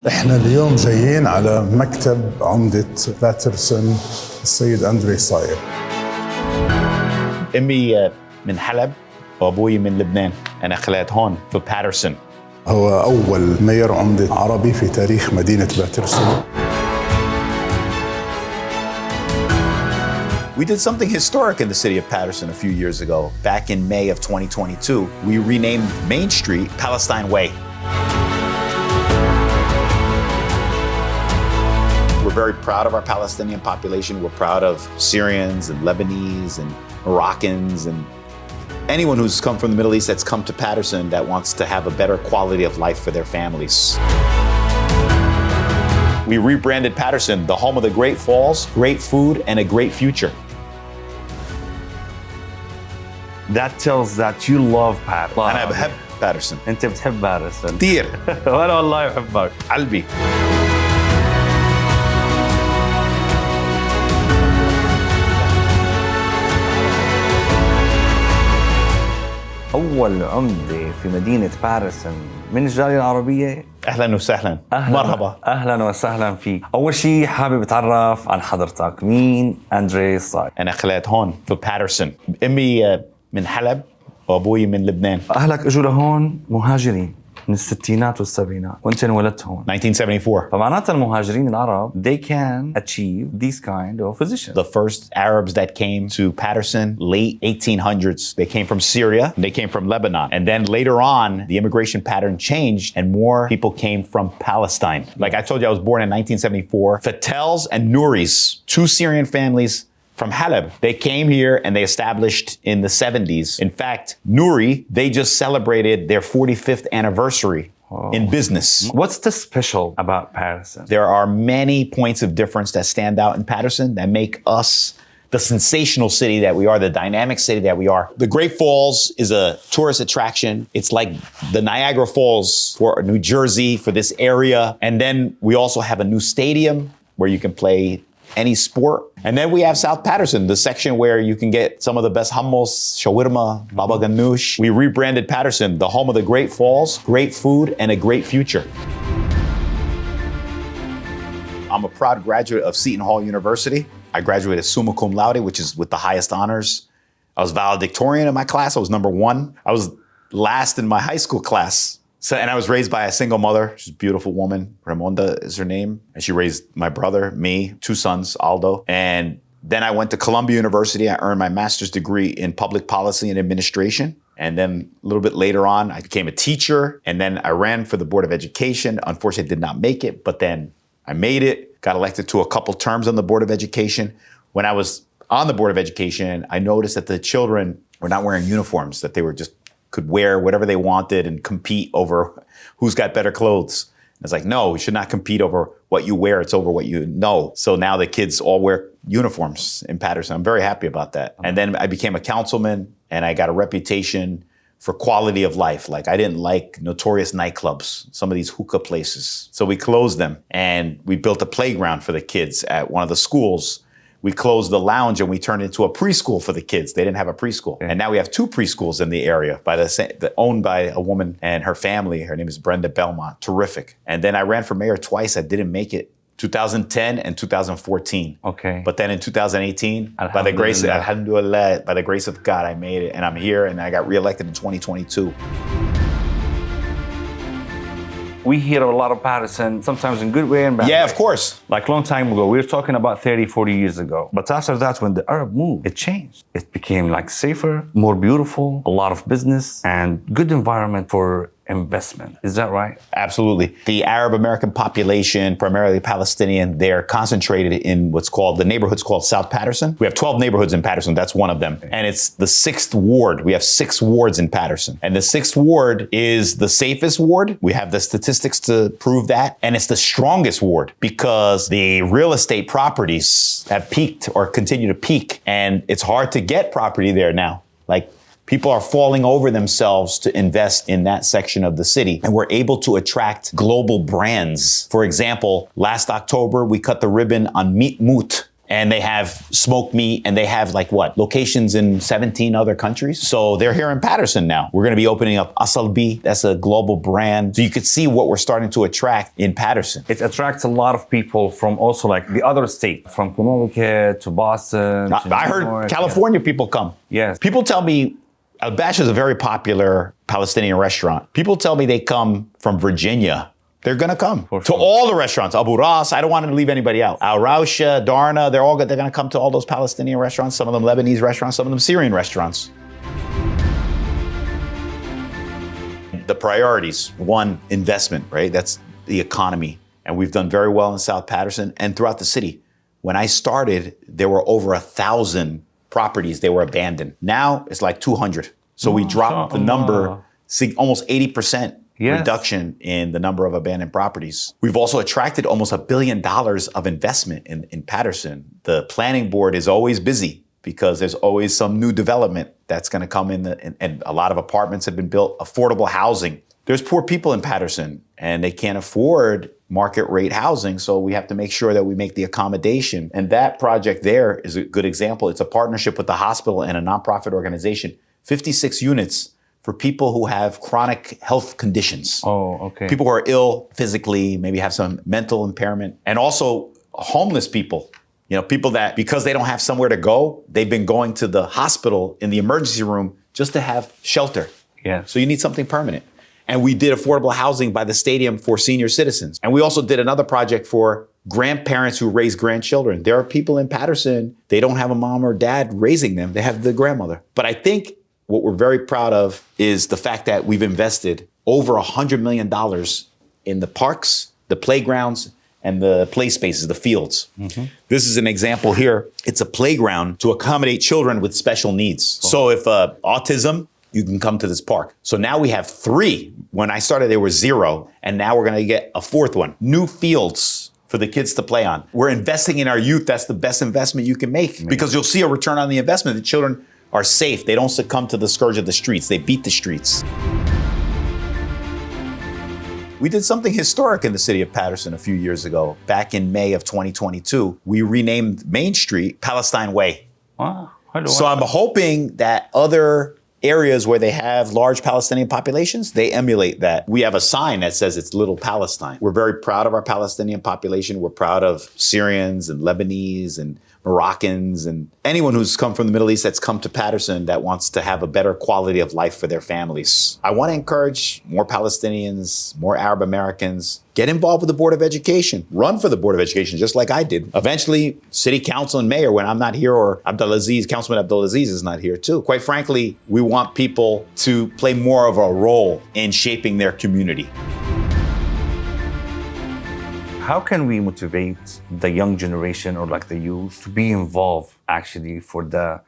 احنا اليوم جايين على مكتب عمدة باترسون السيد أندريه الصايغ. امي من حلب وابوي من لبنان. انا خلقت هون في باترسون. هو أول مير عمدة عربي في تاريخ مدينة باترسون. We did something historic in the city of Patterson a few years ago. Back in May of 2022, we renamed Main Street Palestine Way. We're very proud of our Palestinian population. We're proud of Syrians and Lebanese and Moroccans and anyone who's come from the Middle East that's come to Patterson that wants to have a better quality of life for their families. We rebranded Patterson, the home of the great falls, great food, and a great future. That tells that you love Patterson. أنا بحب باترسون. أنت بتحب باترسون كثير. وأنا والله بحبك. عربي. أول عمدة في مدينة باترسون من الجالية العربية. أهلاً وسهلاً. مرحبا. أهلاً وسهلاً فيك. أول شيء حابب أتعرف عن حضرتك. مين أندريه الصايغ؟ أنا خلقت هون في باترسون. أمي من حلب وأبوي من لبنان. أهلك إجوا لهون مهاجرين من الستينات والسبعينات وأنت انولدت هون. 1974. فمعناتها المهاجرين العرب they can achieve these kind of positions. The first Arabs that came to Patterson, late 1800s, they came from Syria, they came from Lebanon. And then later on, the immigration pattern changed and more people came from Palestine. Like I told you, I was born in 1974. Fatels and Nouris, two Syrian families from Halab. They came here and they established in the 70s. In fact, Nouri, they just celebrated their 45th anniversary in business. What's the special about Patterson? There are many points of difference that stand out in Patterson that make us the sensational city that we are, the dynamic city that we are. The Great Falls is a tourist attraction. It's like the Niagara Falls for Newjersey, for this area. And then we also have a new stadium where you can play any sport. And then we have South Patterson, the section where you can get some of the best hummus, shawarma, baba ganoush. We rebranded Patterson, the home of the great falls, great food, and a great future. I'm a proud graduate of Seton Hall University. I graduated summa cum laude, which is with the highest honors. I was valedictorian in my class. I was number one. I was last in my high school class. And I was raised by a single mother. She's a beautiful woman. Ramonda is her name. And she raised my brother, me, two sons, Aldo. And then I went to Columbia University. I earned my master's degree in public policy and administration. And then a little bit later on, I became a teacher. And then I ran for the Board of Education. Unfortunately, I did not make it. But then I made it, got elected to a couple terms on the Board of Education. When I was on the Board of Education, I noticed that the children were not wearing uniforms, that they were just could wear whatever they wanted and compete over who's got better clothes. And it's like, no, we should not compete over what you wear. It's over what you know. So now the kids all wear uniforms in Patterson. I'm very happy about that. And then I became a councilman and I got a reputation for quality of life. Like I didn't like notorious nightclubs, some of these hookah places. So we closed them and we built a playground for the kids at one of the schools. We closed the lounge and we turned it into a preschool for the kids. They didn't have a preschool. And now we have two preschools in the area owned by a woman and her family. Her name is Brenda Belmont. Terrific. And then I ran for mayor twice. I didn't make it. 2010 and 2014. Okay. But then in 2018, by the grace of, alhamdulillah, by the grace of God, I made it and I'm here and I got reelected in 2022. We hear a lot of Patterson, sometimes in good way and bad way. Yeah, of course. Like a long time ago, we were talking about 30, 40 years ago. But after that, when the Arab moved, it changed. It became like safer, more beautiful, a lot of business and good environment for investment. Is that right? Absolutely. The Arab American population, primarily Palestinian, they're concentrated in the neighborhood's called South Patterson. We have 12 neighborhoods in Patterson. That's one of them. And it's the 6th ward. We have 6 wards in Patterson. And the 6th ward is the safest ward. We have the statistics to prove that. And it's the strongest ward because the real estate properties have peaked or continue to peak. And it's hard to get property there now. Like, people are falling over themselves to invest in that section of the city. And we're able to attract global brands. For example, last October, we cut the ribbon on Meet Moot and they have smoked meat, and they have like what? Locations in 17 other countries. So they're here in Patterson now. We're going to be opening up Asalbi. That's a global brand. So you could see what we're starting to attract in Patterson. It attracts a lot of people from also like the other state, from Connecticut to Boston. I heard California people come. Yes. People tell me Al-Bash is a very popular Palestinian restaurant. People tell me they come from Virginia. They're going to come to all the restaurants. Abu Ras, I don't want to leave anybody out. Al Rausha, Darna, they're going to come to all those Palestinian restaurants, some of them Lebanese restaurants, some of them Syrian restaurants. The priorities, one, investment, right? That's the economy. And we've done very well in South Patterson and throughout the city. When I started, there were over 1,000 properties, they were abandoned. Now it's like 200. So we dropped the number, almost 80%. Yes. Reduction in the number of abandoned properties. We've also attracted almost $1 billion of investment in Patterson. The planning board is always busy because there's always some new development that's going to come in, and a lot of apartments have been built, affordable housing. There's poor people in Patterson and they can't afford market rate housing, so we have to make sure that we make the accommodation. And that project there is a good example. It's a partnership with the hospital and a nonprofit organization, 56 units for people who have chronic health conditions. Oh, okay. People who are ill physically, maybe have some mental impairment, and also homeless people. You know, people that, because they don't have somewhere to go, they've been going to the hospital in the emergency room just to have shelter. Yeah. So you need something permanent. And we did affordable housing by the stadium for senior citizens. And we also did another project for grandparents who raise grandchildren. There are people in Patterson, they don't have a mom or dad raising them, they have the grandmother. But I think what we're very proud of is the fact that we've invested over $100 million in the parks, the playgrounds, and the play spaces, the fields. Mm-hmm. This is an example here. It's a playground to accommodate children with special needs. Oh. So if autism, you can come to this park. So now we have 3. When I started, there were 0, and now we're going to get a 4th one. New fields for the kids to play on. We're investing in our youth. That's the best investment you can make, because you'll see a return on the investment. The children are safe. They don't succumb to the scourge of the streets. They beat the streets. We did something historic in the city of Patterson a few years ago. Back in May of 2022, we renamed Main Street Palestine Way. Wow. So I'm hoping that other areas where they have large Palestinian populations, they emulate that. We have a sign that says it's Little Palestine. We're very proud of our Palestinian population. We're proud of Syrians and Lebanese and Moroccans and anyone who's come from the Middle East that's come to Patterson that wants to have a better quality of life for their families. I want to encourage more Palestinians, more Arab Americans, get involved with the Board of Education, run for the Board of Education just like I did. Eventually, City Council and Mayor when I'm not here, or Councilman Abdulaziz is not here too. Quite frankly, we want people to play more of a role in shaping their community. How can we motivate the young generation or like the youth to be involved actually for the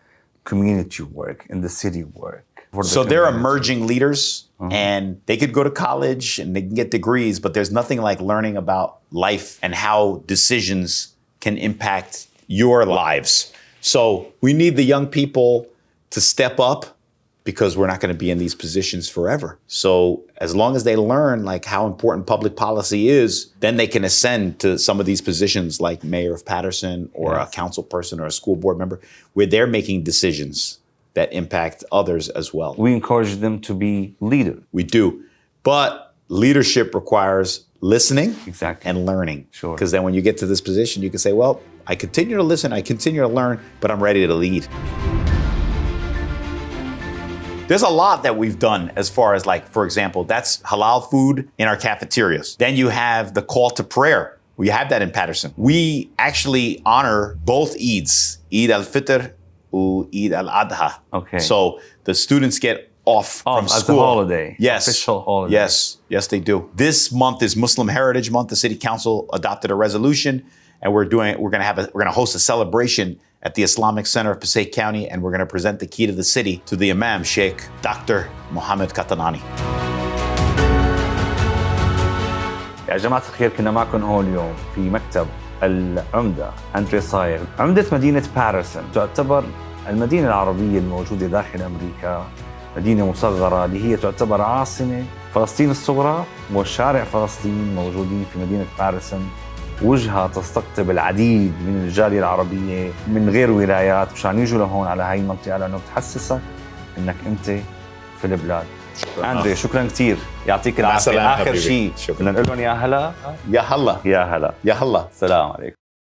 community work and the city work? So they're emerging leaders, and they could go to college and they can get degrees, but there's nothing like learning about life and how decisions can impact your lives. So we need the young people to step up, because we're not going to be in these positions forever. So as long as they learn like how important public policy is, then they can ascend to some of these positions like mayor of Patterson or a council person or a school board member, where they're making decisions that impact others as well. We encourage them to be leaders. We do. But leadership requires listening and learning. Sure. Because then when you get to this position, you can say, well, I continue to listen, I continue to learn, but I'm ready to lead. There's a lot that we've done as far as like, for example, that's halal food in our cafeterias. Then you have the call to prayer. We have that in Patterson. We actually honor both Eids, Eid al-Fitr and Eid al-Adha. Okay. So the students get off from as school. a holiday. Yes. Official holiday. Yes, they do. This month is Muslim Heritage Month. The City Council adopted a resolution, and we're going to host a celebration at the Islamic Center of Passaic County, and we're going to present the key to the city to the Imam, Sheikh Dr. Mohammed Katanani. يا جماعة الخير، كنا معكم هون اليوم في مكتب العمدة أندريه الصايغ. عمدة مدينة باترسون تعتبر المدينة العربية الموجودة داخل أمريكا، مدينة مصغرة اللي هي تعتبر عاصمة فلسطين الصغرى، وشارع فلسطين موجودين في مدينة باترسون وجهة تستقطب العديد من الجالية العربية من غير ولايات مشان يجوا لهون على هاي المنطقة، لأنه بتحسسك إنك أنت في البلاد. أندريه شكرا كتير، يعطيك العافية. آخر شيء بدنا نقول لهم يا هلا. يا هلا. يا هلا. يا هلا. السلام عليكم.